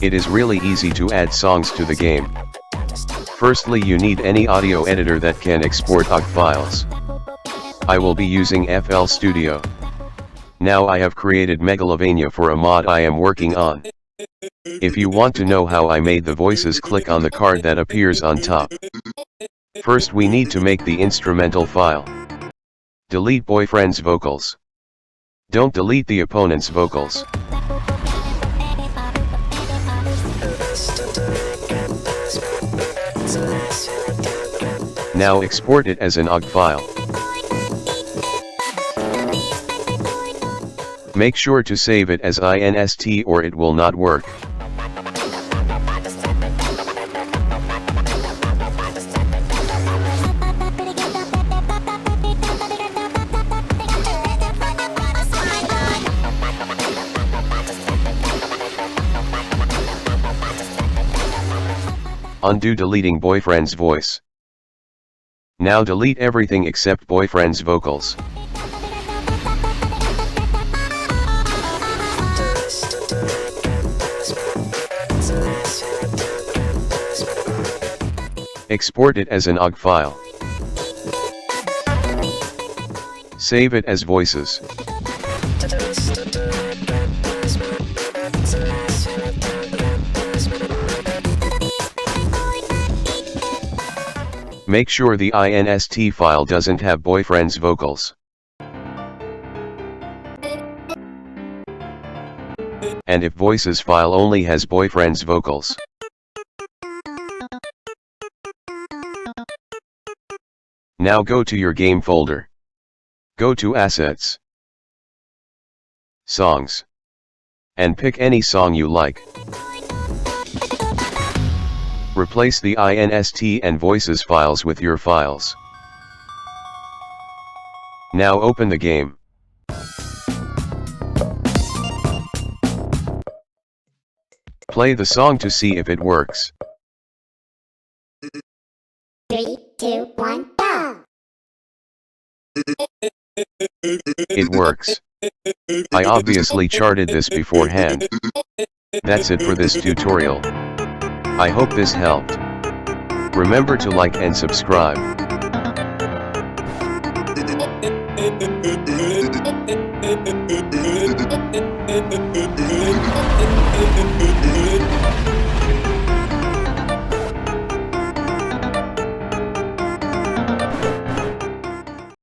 It is really easy to add songs to the game. Firstly, you need any audio editor that can export OGG files. I will be using FL Studio. Now I have created Megalovania for a mod I am working on. If you want to know how I made the voices, click on the card that appears on top. First we need to make the instrumental file. Delete boyfriend's vocals. Don't delete the opponent's vocals. Now export it as an OGG file. Make sure to save it as INST or it will not work. Undo deleting boyfriend's voice. Now delete everything except boyfriend's vocals. Export it as an OGG file. Save it as voices. Make sure the INST file doesn't have boyfriend's vocals. And if voices file only has boyfriend's vocals. Now go to your game folder. Go to Assets, Songs, and pick any song you like. Replace the INST and voices files with your files. Now open the game. Play the song to see if it works. 3, 2, 1, go! It works. I obviously charted this beforehand. That's it for this tutorial. I hope this helped. Remember to like and subscribe.